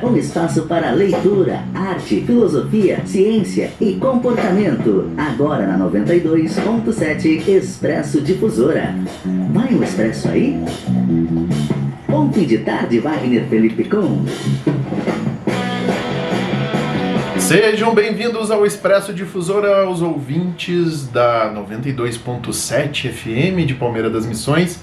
Um espaço para leitura, arte, filosofia, ciência e comportamento. Agora na 92.7 Expresso Difusora. Vai um Expresso aí? Bom fim de tarde, Wagner Felipe Com. Sejam bem-vindos ao Expresso Difusora, aos ouvintes da 92.7 FM de Palmeira das Missões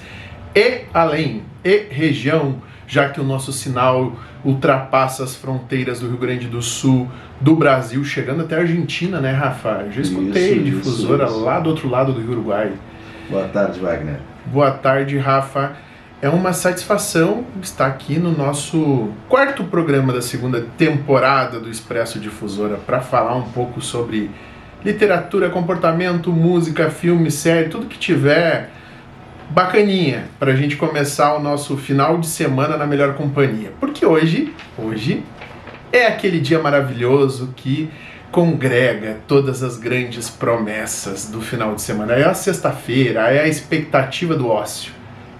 e além, e região, já que o nosso sinal ultrapassa as fronteiras do Rio Grande do Sul, do Brasil, chegando até a Argentina, né, Rafa? Já escutei Difusora lá do outro lado do Rio Uruguai. Boa tarde, Wagner. Boa tarde, Rafa. É uma satisfação estar aqui no nosso quarto programa da segunda temporada do Expresso Difusora para falar um pouco sobre literatura, comportamento, música, filme, série, tudo que tiver bacaninha para a gente começar o nosso final de semana na melhor companhia. Porque hoje é aquele dia maravilhoso que congrega todas as grandes promessas do final de semana. É a sexta-feira, é a expectativa do ócio.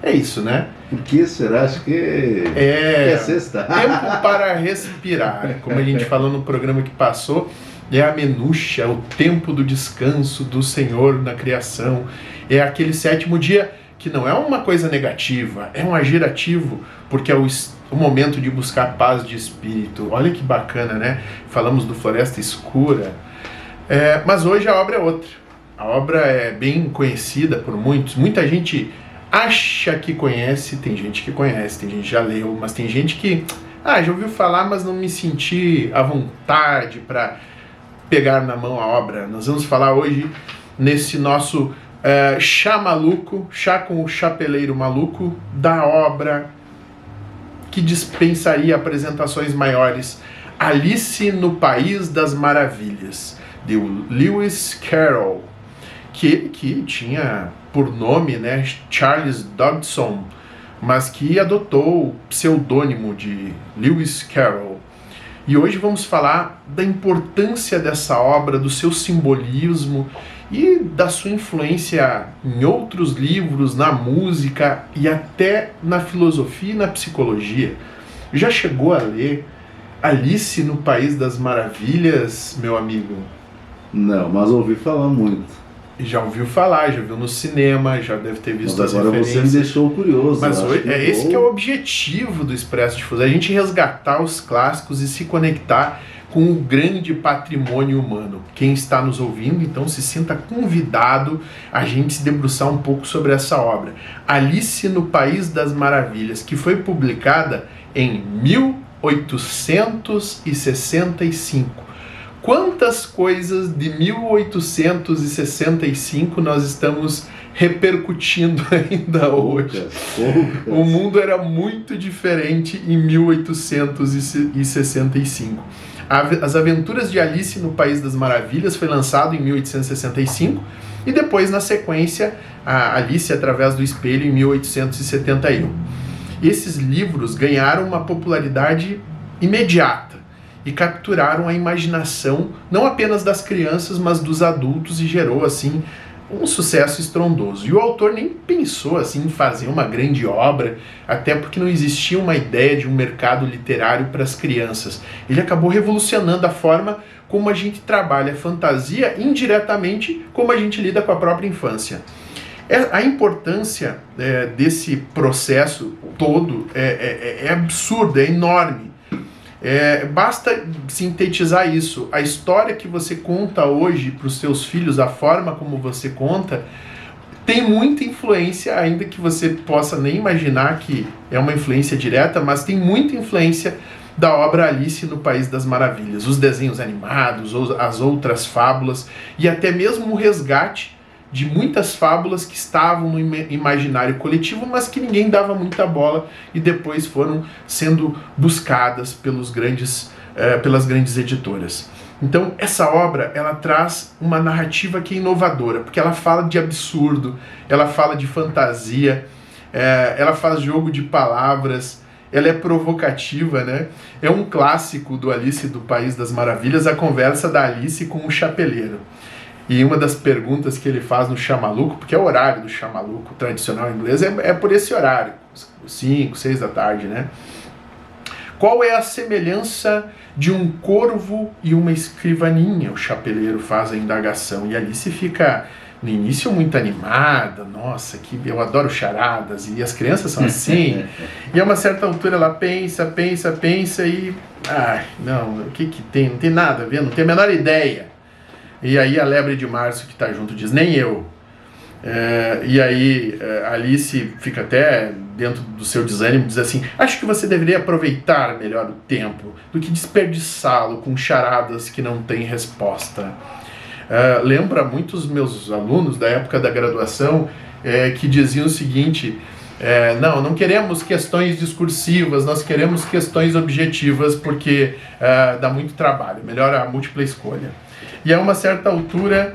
É isso, né? Por que será? Acho que é sexta. Tempo para respirar. Como a gente falou no programa que passou, é a minúcia, o tempo do descanso do Senhor na criação. É aquele sétimo dia que não é uma coisa negativa, é um agirativo, porque é o momento de buscar paz de espírito. Olha que bacana, né? Falamos do Floresta Escura. Mas hoje a obra é outra. A obra é bem conhecida por muitos. Muita gente acha que conhece, tem gente que conhece, tem gente que já leu, mas tem gente que já ouviu falar, mas não me senti à vontade para pegar na mão a obra. Nós vamos falar hoje nesse nosso chá maluco, chá com o chapeleiro maluco, da obra que dispensaria apresentações maiores, Alice no País das Maravilhas, de Lewis Carroll, que tinha por nome, né, Charles Dodgson, mas que adotou o pseudônimo de Lewis Carroll. E hoje vamos falar da importância dessa obra, do seu simbolismo e da sua influência em outros livros, na música e até na filosofia e na psicologia. Já chegou a ler Alice no País das Maravilhas, meu amigo? Não, mas ouvi falar muito. Já ouviu falar, já viu no cinema, já deve ter visto as referências. Agora você me deixou curioso. Mas hoje, esse que é o objetivo do Expresso Difusora, a gente resgatar os clássicos e se conectar com o grande patrimônio humano. Quem está nos ouvindo, então, se sinta convidado a gente se debruçar um pouco sobre essa obra. Alice no País das Maravilhas, que foi publicada em 1865. Quantas coisas de 1865 nós estamos repercutindo ainda hoje? O mundo era muito diferente em 1865. As Aventuras de Alice no País das Maravilhas foi lançado em 1865 e depois, na sequência, a Alice através do Espelho em 1871. Esses livros ganharam uma popularidade imediata e capturaram a imaginação não apenas das crianças, mas dos adultos, e gerou assim um sucesso estrondoso. E o autor nem pensou assim em fazer uma grande obra, até porque não existia uma ideia de um mercado literário para as crianças. Ele acabou revolucionando a forma como a gente trabalha a fantasia, indiretamente como a gente lida com a própria infância. A importância desse processo todo é absurda, é enorme. Basta sintetizar isso. A história que você conta hoje para os seus filhos, a forma como você conta, tem muita influência, ainda que você possa nem imaginar que é uma influência direta, mas tem muita influência da obra Alice no País das Maravilhas. Os desenhos animados, as outras fábulas e até mesmo o resgate de muitas fábulas que estavam no imaginário coletivo, mas que ninguém dava muita bola e depois foram sendo buscadas pelas grandes editoras. Então, essa obra, ela traz uma narrativa que é inovadora, porque ela fala de absurdo, ela fala de fantasia, ela faz jogo de palavras, ela é provocativa, né? É um clássico do Alice do País das Maravilhas, a conversa da Alice com o chapeleiro. E uma das perguntas que ele faz no chá maluco, porque é o horário do chá maluco tradicional inglês, é por esse horário, 5, 6 da tarde, né? Qual é a semelhança de um corvo e uma escrivaninha? O chapeleiro faz a indagação. E Alice fica, no início, muito animada. Nossa, eu adoro charadas. E as crianças são assim. E a uma certa altura ela pensa e... Ai, não, o que tem? Não tem nada a ver, não tem a menor ideia. E aí a lebre de março que está junto diz, nem eu. E aí Alice fica até dentro do seu desânimo, diz assim, acho que você deveria aproveitar melhor o tempo do que desperdiçá-lo com charadas que não têm resposta. Lembra muitos meus alunos da época da graduação que diziam o seguinte, não queremos questões discursivas, nós queremos questões objetivas porque dá muito trabalho, melhor a múltipla escolha. E a uma certa altura,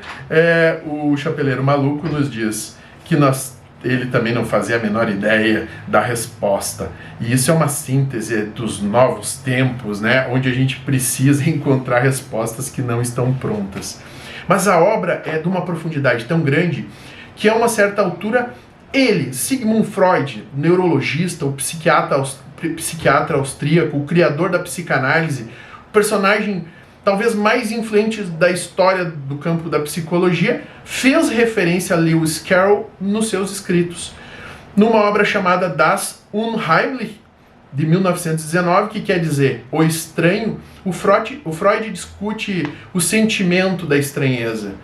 o chapeleiro maluco nos diz que ele também não fazia a menor ideia da resposta. E isso é uma síntese dos novos tempos, né, onde a gente precisa encontrar respostas que não estão prontas. Mas a obra é de uma profundidade tão grande que a uma certa altura ele, Sigmund Freud, neurologista, o psiquiatra austríaco, o criador da psicanálise, o personagem talvez mais influente da história do campo da psicologia, fez referência a Lewis Carroll nos seus escritos. Numa obra chamada Das Unheimliche, de 1919, que quer dizer O Estranho, o Freud discute o sentimento da estranheza,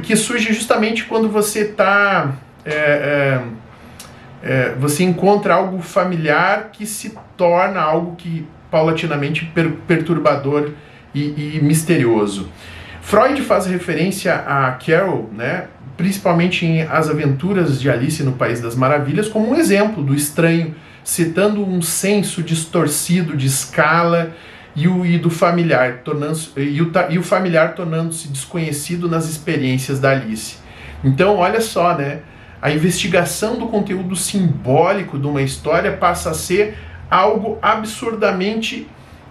que surge justamente quando você você encontra algo familiar que se torna algo que paulatinamente perturbador e misterioso. Freud faz referência a Carroll, né, principalmente em As Aventuras de Alice no País das Maravilhas, como um exemplo do estranho, citando um senso distorcido de escala e o familiar, tornando-se desconhecido nas experiências da Alice. Então, olha só, né, a investigação do conteúdo simbólico de uma história passa a ser algo absurdamente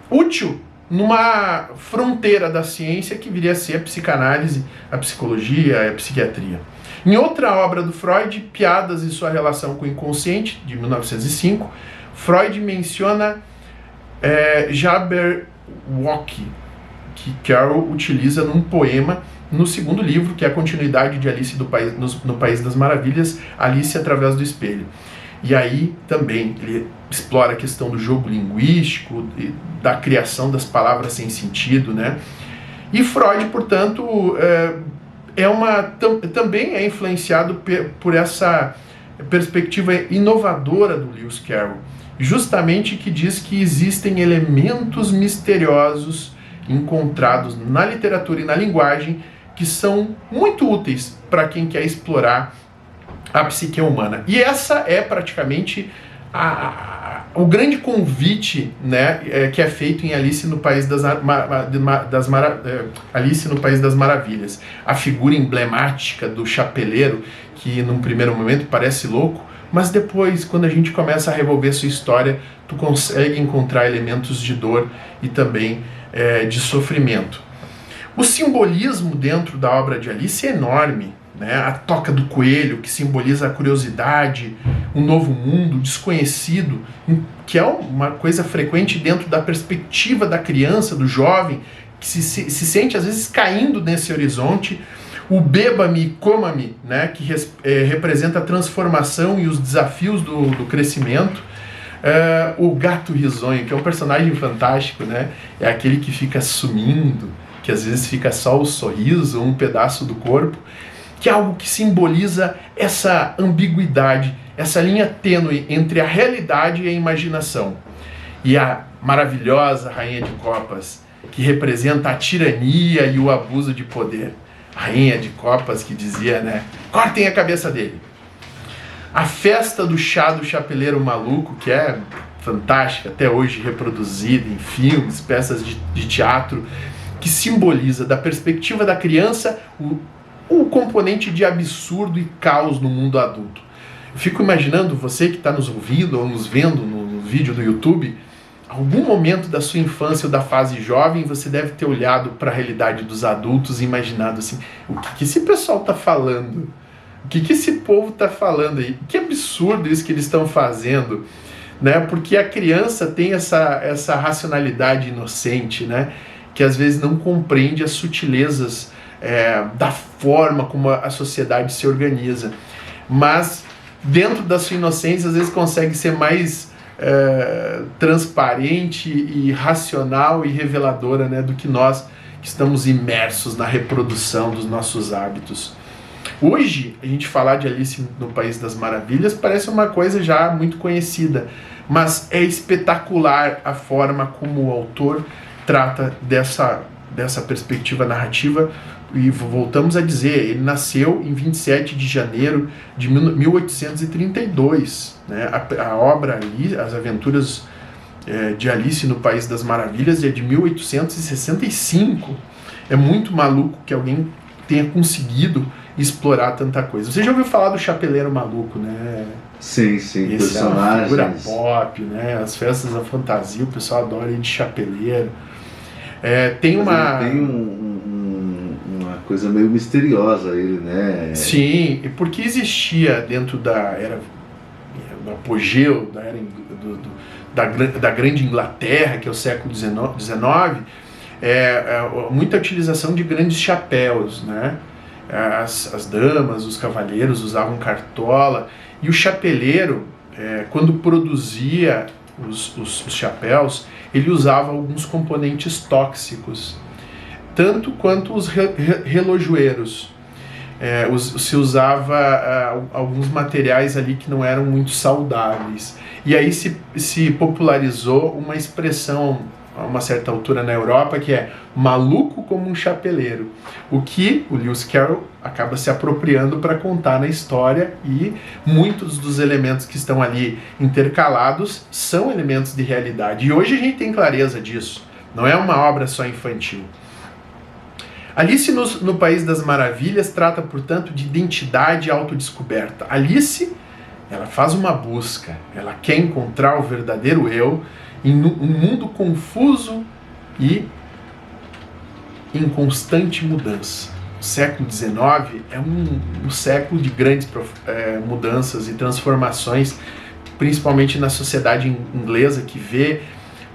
útil numa fronteira da ciência que viria a ser a psicanálise, a psicologia, a psiquiatria. Em outra obra do Freud, Piadas e sua relação com o inconsciente, de 1905, Freud menciona Jabberwocky, que Carroll utiliza num poema no segundo livro, que é a continuidade de Alice no País das Maravilhas, Alice através do espelho. E aí também ele explora a questão do jogo linguístico, da criação das palavras sem sentido, né? E Freud, portanto, também é influenciado por essa perspectiva inovadora do Lewis Carroll, justamente que diz que existem elementos misteriosos encontrados na literatura e na linguagem que são muito úteis para quem quer explorar a psique humana. E essa é praticamente o grande convite, né, que é feito em Alice no País Alice no País das Maravilhas. A figura emblemática do chapeleiro, que num primeiro momento parece louco, mas depois, quando a gente começa a revolver sua história, tu consegue encontrar elementos de dor e também de sofrimento. O simbolismo dentro da obra de Alice é enorme, né? A toca do coelho, que simboliza a curiosidade, um novo mundo desconhecido, que é uma coisa frequente dentro da perspectiva da criança, do jovem, que se sente às vezes caindo nesse horizonte. O beba-me e coma-me, né? Que representa a transformação e os desafios do crescimento. O gato risonho, que é um personagem fantástico, né? É aquele que fica sumindo, que às vezes fica só o sorriso, um pedaço do corpo, que é algo que simboliza essa ambiguidade, essa linha tênue entre a realidade e a imaginação. E a maravilhosa Rainha de Copas, que representa a tirania e o abuso de poder. A Rainha de Copas que dizia, né, cortem a cabeça dele. A festa do chá do chapeleiro maluco, que é fantástica, até hoje reproduzida em filmes, peças de teatro, que simboliza, da perspectiva da criança, o componente de absurdo e caos no mundo adulto. Eu fico imaginando você que está nos ouvindo ou nos vendo no vídeo do YouTube, algum momento da sua infância ou da fase jovem, você deve ter olhado para a realidade dos adultos e imaginado assim, o que esse pessoal está falando? O que esse povo está falando aí? Que absurdo isso que eles estão fazendo, né? Porque a criança tem essa racionalidade inocente, né? Que às vezes não compreende as sutilezas da forma como a sociedade se organiza. Mas dentro da sua inocência, às vezes consegue ser mais transparente e racional e reveladora, né, do que nós que estamos imersos na reprodução dos nossos hábitos. Hoje, a gente falar de Alice no País das Maravilhas parece uma coisa já muito conhecida, mas é espetacular a forma como o autor trata dessa perspectiva narrativa. E voltamos a dizer, ele nasceu em 27 de janeiro de 1832. Né? A obra As Aventuras de Alice no País das Maravilhas é de 1865. É muito maluco que alguém tenha conseguido explorar tanta coisa. Você já ouviu falar do Chapeleiro Maluco, né? Sim, Esse é uma figura pop, né? As festas da fantasia, o pessoal adora ir de chapeleiro. Tem uma coisa meio misteriosa ele, né? Sim, e porque existia dentro da era do apogeu da era da grande Inglaterra, que é o século XIX, muita utilização de grandes chapéus, né? As damas, os cavalheiros usavam cartola, e o chapeleiro, quando produzia os chapéus, ele usava alguns componentes tóxicos, tanto quanto os relojoeiros. Se usava alguns materiais ali que não eram muito saudáveis. E aí se popularizou uma expressão a uma certa altura na Europa que é maluco como um chapeleiro, o que o Lewis Carroll acaba se apropriando para contar na história, e muitos dos elementos que estão ali intercalados são elementos de realidade. E hoje a gente tem clareza disso, não é uma obra só infantil. Alice no País das Maravilhas trata, portanto, de identidade e autodescoberta. Alice, ela faz uma busca, ela quer encontrar o verdadeiro eu em um mundo confuso e em constante mudança. O século XIX é um século de grandes mudanças e transformações, principalmente na sociedade inglesa, que vê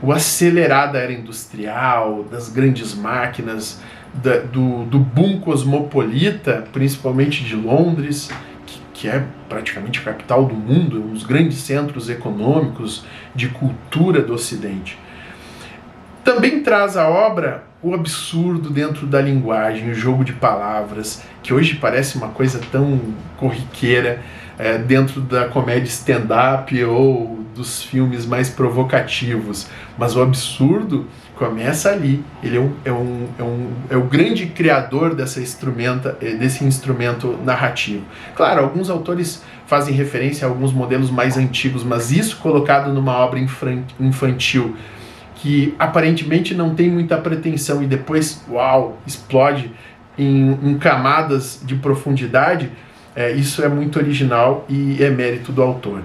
o acelerado da era industrial, das grandes máquinas, do boom cosmopolita, principalmente de Londres, que é praticamente a capital do mundo, um dos grandes centros econômicos de cultura do Ocidente. Também traz a obra o absurdo dentro da linguagem, o jogo de palavras, que hoje parece uma coisa tão corriqueira dentro da comédia stand-up ou dos filmes mais provocativos, mas o absurdo começa ali. Ele é o grande criador desse instrumento narrativo. Claro, alguns autores fazem referência a alguns modelos mais antigos, mas isso colocado numa obra infantil que aparentemente não tem muita pretensão e depois, uau, explode em camadas de profundidade, isso é muito original e é mérito do autor.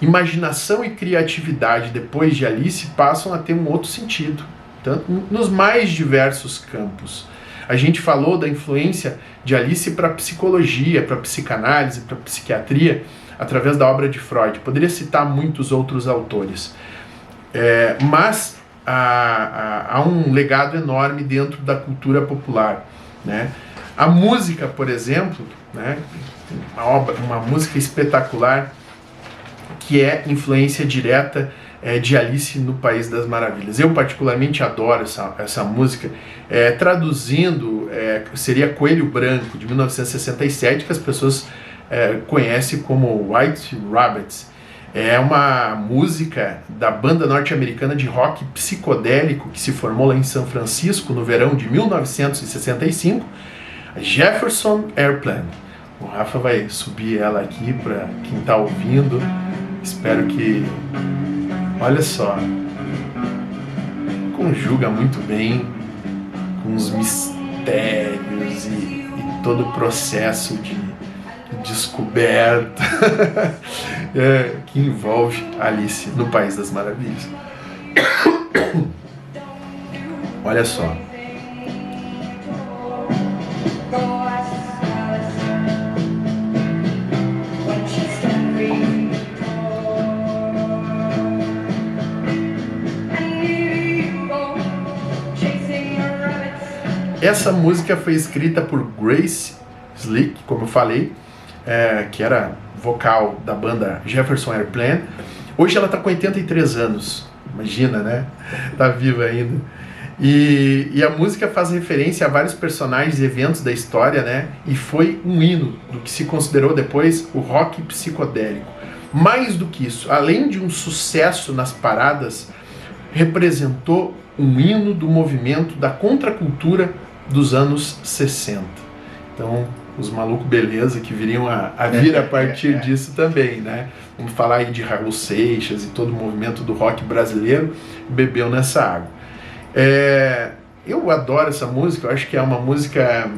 Imaginação e criatividade depois de Alice passam a ter um outro sentido, tanto nos mais diversos campos. A gente falou da influência de Alice para a psicologia, para a psicanálise, para a psiquiatria, através da obra de Freud. Poderia citar muitos outros autores. Mas há um legado enorme dentro da cultura popular, né? A música, por exemplo, né? Uma música espetacular, que é influência direta de Alice no País das Maravilhas. Eu particularmente adoro essa música. Traduzindo, seria Coelho Branco, de 1967, que as pessoas conhecem como White Rabbit. É uma música da banda norte-americana de rock psicodélico que se formou lá em São Francisco no verão de 1965, Jefferson Airplane. O Rafa vai subir ela aqui para quem está ouvindo. Espero que... Olha só. Conjuga muito bem com os mistérios e todo o processo de descoberta que envolve Alice no País das Maravilhas. Olha só. Essa música foi escrita por Grace Slick, como eu falei, que era vocal da banda Jefferson Airplane. Hoje ela está com 83 anos, imagina, né? Tá viva ainda. E a música faz referência a vários personagens e eventos da história, né? E foi um hino do que se considerou depois o rock psicodélico. Mais do que isso, além de um sucesso nas paradas, representou um hino do movimento da contracultura dos anos 60. Então, os malucos beleza que viriam a vir a partir disso também, né? Vamos falar aí de Raul Seixas e todo o movimento do rock brasileiro bebeu nessa água. Eu adoro essa música, eu acho que é uma música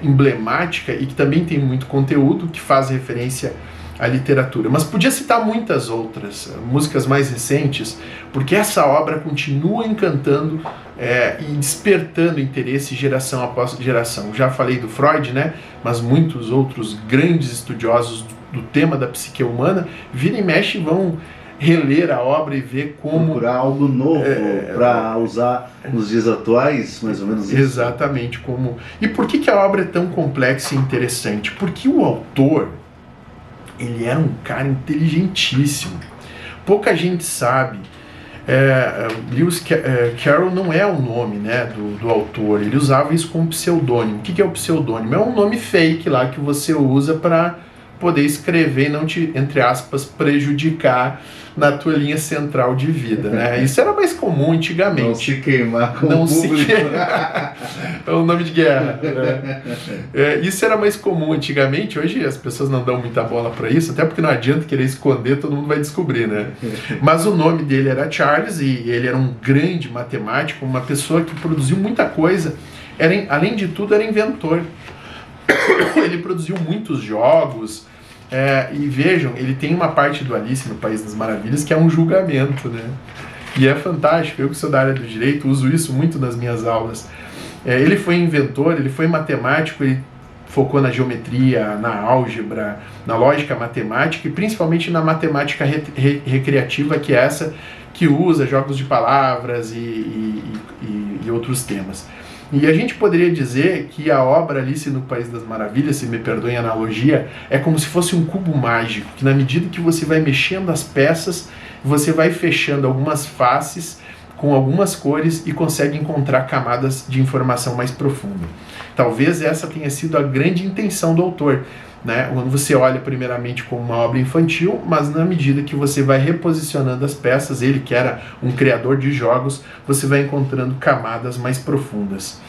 emblemática e que também tem muito conteúdo, que faz referência à literatura. Mas podia citar muitas outras músicas mais recentes, porque essa obra continua encantando e despertando interesse geração após geração. Já falei do Freud, né? Mas muitos outros grandes estudiosos do tema da psique humana vira e mexe vão reler a obra e ver como... Procurar algo novo para usar nos dias atuais, mais ou menos isso. Exatamente. Como... E por que a obra é tão complexa e interessante? Porque o autor, ele era um cara inteligentíssimo. Pouca gente sabe. Lewis Carroll não é o nome, né, do autor. Ele usava isso como pseudônimo. O que é o pseudônimo? É um nome fake lá que você usa para poder escrever e não te, entre aspas, prejudicar na tua linha central de vida, né? Isso era mais comum antigamente. Não se queimar com não o público. Se queimar. É um nome de guerra, né? Isso era mais comum antigamente. Hoje as pessoas não dão muita bola para isso, até porque não adianta querer esconder, todo mundo vai descobrir, né? Mas o nome dele era Charles e ele era um grande matemático, uma pessoa que produziu muita coisa. Além de tudo, era inventor. Ele produziu muitos jogos. E vejam, ele tem uma parte do Alice no País das Maravilhas que é um julgamento, né? E é fantástico. Eu que sou da área do direito uso isso muito nas minhas aulas. Ele foi inventor, ele foi matemático, ele focou na geometria, na álgebra, na lógica matemática e principalmente na matemática recreativa, que é essa que usa jogos de palavras e outros temas. E a gente poderia dizer que a obra Alice no País das Maravilhas, se me perdoem a analogia, é como se fosse um cubo mágico, que na medida que você vai mexendo as peças, você vai fechando algumas faces com algumas cores e consegue encontrar camadas de informação mais profunda. Talvez essa tenha sido a grande intenção do autor, né? Quando você olha primeiramente como uma obra infantil, mas na medida que você vai reposicionando as peças, ele que era um criador de jogos, você vai encontrando camadas mais profundas.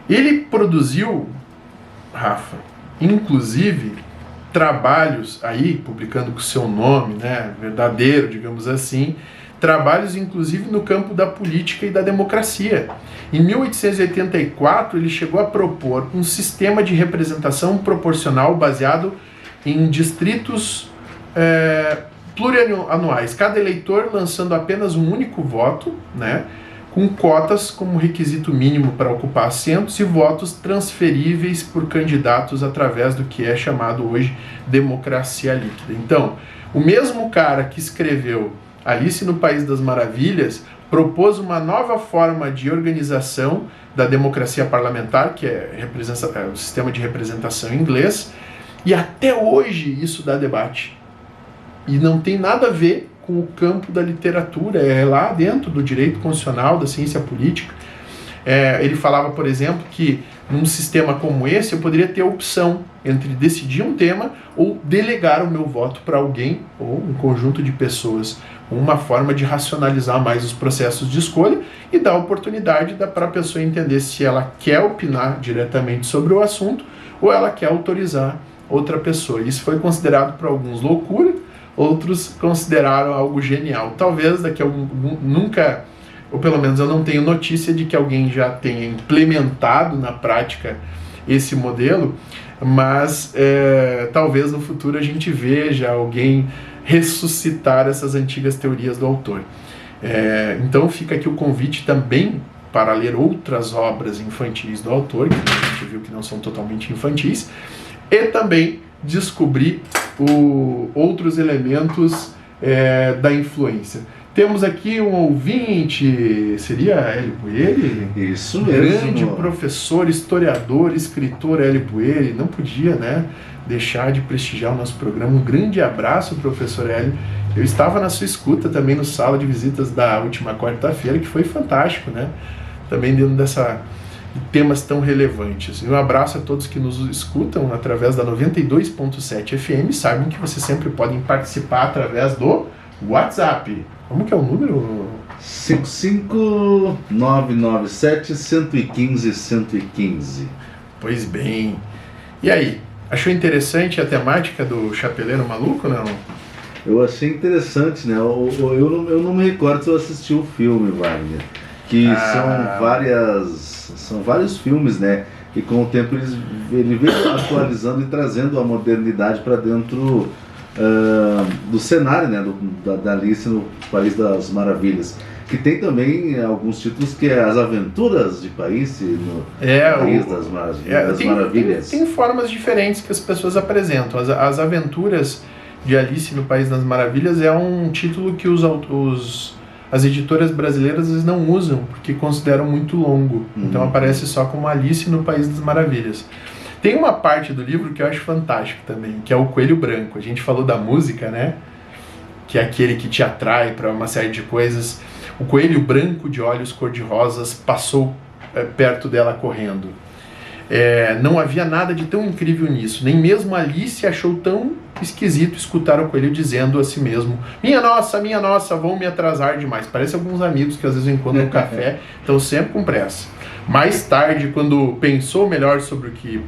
Ele produziu, Rafa, inclusive trabalhos aí, publicando com o seu nome, né, verdadeiro, digamos assim, trabalhos inclusive no campo da política e da democracia. Em 1884, ele chegou a propor um sistema de representação proporcional baseado em distritos plurianuais, cada eleitor lançando apenas um único voto, né, com cotas como requisito mínimo para ocupar assentos e votos transferíveis por candidatos através do que é chamado hoje democracia líquida. Então, o mesmo cara que escreveu Alice no País das Maravilhas propôs uma nova forma de organização da democracia parlamentar, que é o sistema de representação em inglês, e até hoje isso dá debate. E não tem nada a ver com o campo da literatura, é lá dentro do direito constitucional, da ciência política. Ele falava, por exemplo, que num sistema como esse eu poderia ter a opção entre decidir um tema ou delegar o meu voto para alguém ou um conjunto de pessoas, uma forma de racionalizar mais os processos de escolha e dar oportunidade para a pessoa entender se ela quer opinar diretamente sobre o assunto ou ela quer autorizar outra pessoa. Isso foi considerado por alguns loucura, outros consideraram algo genial. Talvez daqui a nunca, ou pelo menos eu não tenho notícia de que alguém já tenha implementado na prática esse modelo, mas talvez no futuro a gente veja alguém ressuscitar essas antigas teorias do autor. Então fica aqui o convite também para ler outras obras infantis do autor, que a gente viu que não são totalmente infantis, e também descobrir outros elementos da influência. Temos aqui um ouvinte, seria Hélio Bueri? Isso mesmo. Grande professor, historiador, escritor Hélio Bueri. Não podia, né, deixar de prestigiar o nosso programa. Um grande abraço, professor Hélio. Eu estava na sua escuta também no Sala de Visitas da última quarta-feira, que foi fantástico, né? Também dentro de temas tão relevantes. E um abraço a todos que nos escutam através da 92.7 FM. Saibam que vocês sempre podem participar através do WhatsApp. Como que é o número? 55997-115-115. Pois bem. E aí, achou interessante a temática do Chapeleiro Maluco, não? Eu achei interessante, né? Eu não me recordo se eu assisti o filme, Wagner. Que são vários filmes, né? E com o tempo ele veio atualizando e trazendo a modernidade para dentro do cenário, né? Da Alice no País das Maravilhas. Que tem também alguns títulos que é As Aventuras de País no País das Maravilhas. Tem formas diferentes que as pessoas apresentam. As Aventuras de Alice no País das Maravilhas é um título que as editoras brasileiras às vezes não usam, porque consideram muito longo. Então aparece só como Alice no País das Maravilhas. Tem uma parte do livro que eu acho fantástico também, que é o Coelho Branco. A gente falou da música, né? Que é aquele que te atrai para uma série de coisas. O coelho branco de olhos cor-de-rosas passou perto dela correndo. Não havia nada de tão incrível nisso. Nem mesmo Alice achou tão esquisito escutar o coelho dizendo a si mesmo: minha nossa, vão me atrasar demais. Parece alguns amigos que às vezes eu encontro no café, estão sempre com pressa. Mais tarde, quando pensou melhor sobre o que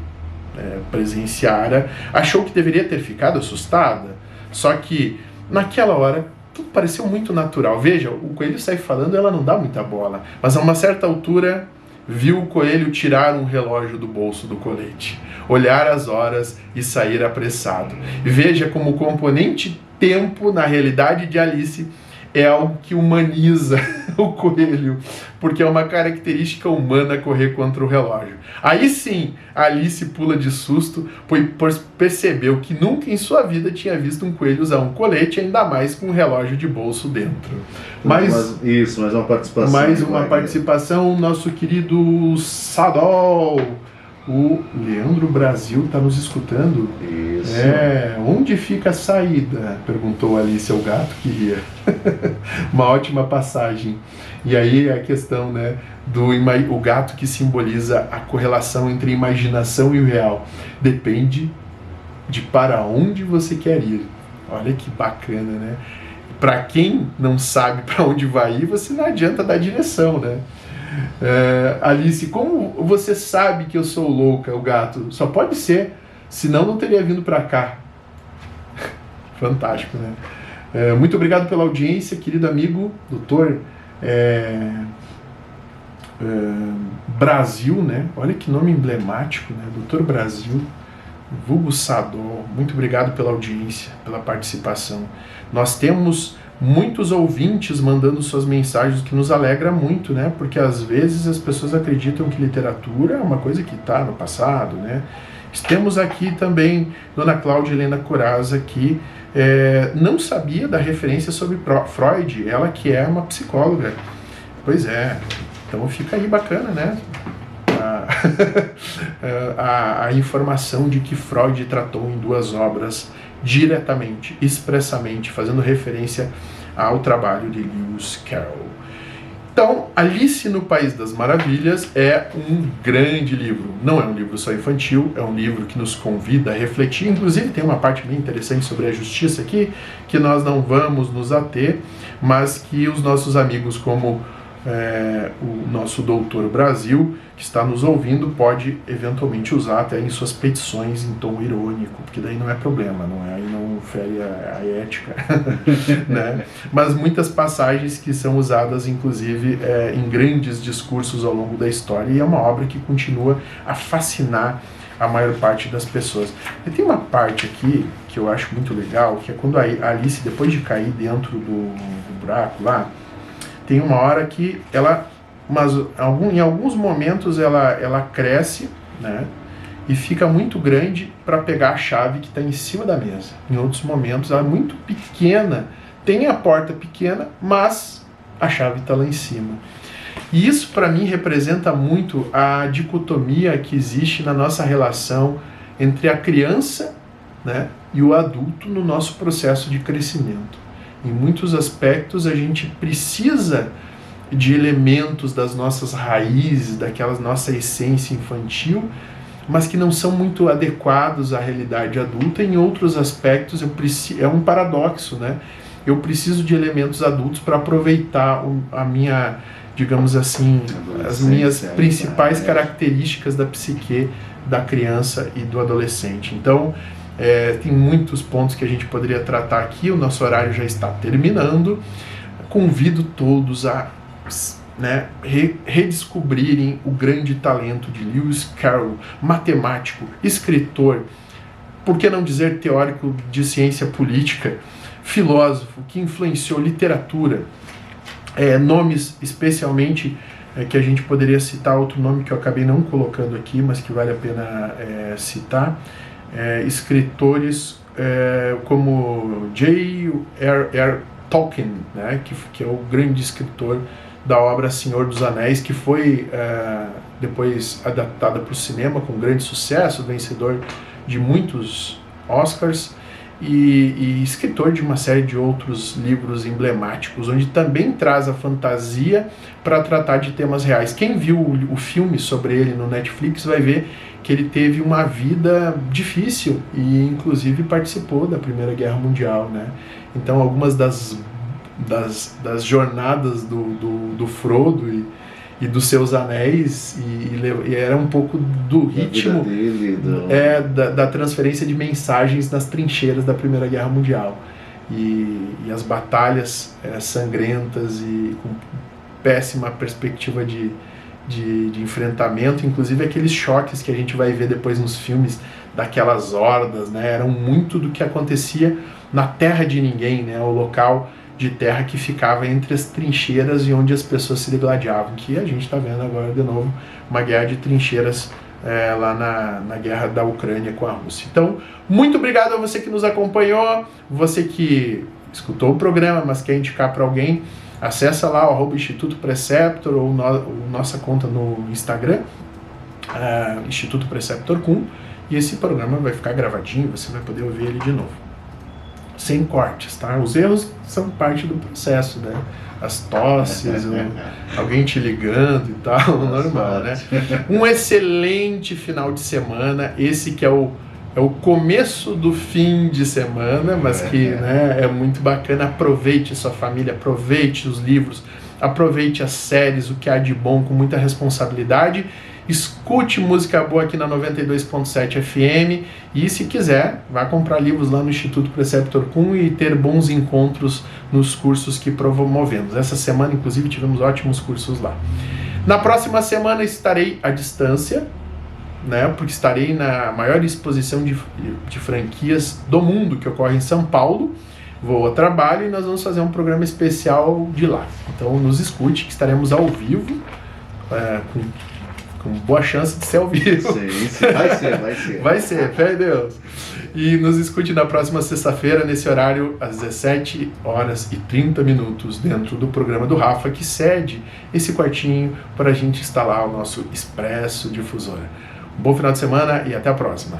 presenciara, achou que deveria ter ficado assustada. Só que naquela hora tudo pareceu muito natural. Veja, o coelho sai falando, ela não dá muita bola, mas a uma certa altura viu o coelho tirar um relógio do bolso do colete, olhar as horas e sair apressado. Veja como o componente tempo na realidade de Alice é algo que humaniza o coelho, porque é uma característica humana correr contra o relógio. Aí sim, Alice pula de susto, pois percebeu que nunca em sua vida tinha visto um coelho usar um colete, ainda mais com um relógio de bolso dentro. Mais uma participação. Mais uma participação, nosso querido Sadol. O Leandro Brasil está nos escutando. Isso. Onde fica a saída? Perguntou Alice ao gato que ria. Uma ótima passagem. E aí a questão, né, o gato que simboliza a correlação entre a imaginação e o real. Depende de para onde você quer ir. Olha que bacana, né? Para quem não sabe para onde vai ir, você não adianta dar direção, né? Alice, como você sabe que eu sou louca? O gato: só pode ser, senão não teria vindo para cá. Fantástico, né? Muito obrigado pela audiência, querido amigo doutor Brasil, né? Olha que nome emblemático, né? Doutor Brasil, vulgo Sadol. Muito obrigado pela audiência, pela participação. Nós temos muitos ouvintes mandando suas mensagens, que nos alegra muito, né? Porque às vezes as pessoas acreditam que literatura é uma coisa que está no passado, né? Temos aqui também Dona Cláudia Helena Coraza, que não sabia da referência sobre Freud, ela que é uma psicóloga. Pois é, então fica aí bacana, né? A informação de que Freud tratou em 2 obras diretamente, expressamente, fazendo referência ao trabalho de Lewis Carroll. Então, Alice no País das Maravilhas é um grande livro. Não é um livro só infantil, é um livro que nos convida a refletir. Inclusive tem uma parte bem interessante sobre a justiça aqui, que nós não vamos nos ater, mas que os nossos amigos como o nosso doutor Brasil, que está nos ouvindo, pode eventualmente usar até em suas petições em tom irônico, porque daí não é problema, aí não fere a ética, né? Mas muitas passagens que são usadas, inclusive, em grandes discursos ao longo da história, e é uma obra que continua a fascinar a maior parte das pessoas. E tem uma parte aqui que eu acho muito legal, que é quando a Alice, depois de cair dentro do buraco lá, tem uma hora que ela, em alguns momentos ela cresce, né, e fica muito grande para pegar a chave que está em cima da mesa. Em outros momentos ela é muito pequena tem a porta pequena, mas a chave está lá em cima. E isso, para mim, representa muito a dicotomia que existe na nossa relação entre a criança, né, e o adulto no nosso processo de crescimento. Em muitos aspectos, a gente precisa de elementos das nossas raízes, daquela nossa essência infantil, mas que não são muito adequados à realidade adulta. Em outros aspectos, é um paradoxo, né? Eu preciso de elementos adultos para aproveitar a minha, digamos assim, as minhas principais características da psique da criança e do adolescente. Então, tem muitos pontos que a gente poderia tratar aqui, o nosso horário já está terminando. Convido todos a, né, redescobrirem o grande talento de Lewis Carroll, matemático, escritor, por que não dizer teórico de ciência política, filósofo, que influenciou literatura, nomes especialmente que a gente poderia citar, outro nome que eu acabei não colocando aqui, mas que vale a pena citar, escritores como J.R.R. Tolkien, né, que é o grande escritor da obra Senhor dos Anéis, que foi depois adaptada para o cinema com grande sucesso, vencedor de muitos Oscars, e escritor de uma série de outros livros emblemáticos, onde também traz a fantasia para tratar de temas reais. Quem viu o filme sobre ele no Netflix vai ver que ele teve uma vida difícil e inclusive participou da Primeira Guerra Mundial, né? Então algumas das jornadas do Frodo e dos seus anéis e era um pouco do ritmo dele, da transferência de mensagens nas trincheiras da Primeira Guerra Mundial e as batalhas sangrentas e com péssima perspectiva de enfrentamento, inclusive aqueles choques que a gente vai ver depois nos filmes daquelas hordas, né, eram muito do que acontecia na Terra de Ninguém, né, o local de terra que ficava entre as trincheiras e onde as pessoas se degladiavam, que a gente está vendo agora de novo uma guerra de trincheiras lá na guerra da Ucrânia com a Rússia. Então, muito obrigado a você que nos acompanhou, você que escutou o programa, mas quer indicar para alguém, acessa lá o @Instituto Preceptor ou nossa conta no Instagram, Instituto Preceptor Com, e esse programa vai ficar gravadinho, você vai poder ouvir ele de novo. Sem cortes, tá? Os erros são parte do processo, né? As tosses, alguém te ligando e tal, normal, né? Um excelente final de semana, esse que é o começo do fim de semana, mas que, né, é muito bacana. Aproveite a sua família, aproveite os livros, aproveite as séries, o que há de bom, com muita responsabilidade. Escute música boa aqui na 92.7 FM e, se quiser, vá comprar livros lá no Instituto Preceptor Com e ter bons encontros nos cursos que promovemos. Essa semana, inclusive, tivemos ótimos cursos lá. Na próxima semana estarei à distância, né, porque estarei na maior exposição de franquias do mundo, que ocorre em São Paulo. Vou a trabalho e nós vamos fazer um programa especial de lá. Então nos escute, que estaremos ao vivo, com boa chance de ser ao vivo. Sim, vai ser. Vai ser, fé em Deus. E nos escute na próxima sexta-feira, nesse horário, às 17h30, dentro do programa do Rafa, que cede esse quartinho para a gente instalar o nosso Expresso Difusora. Um bom final de semana e até a próxima.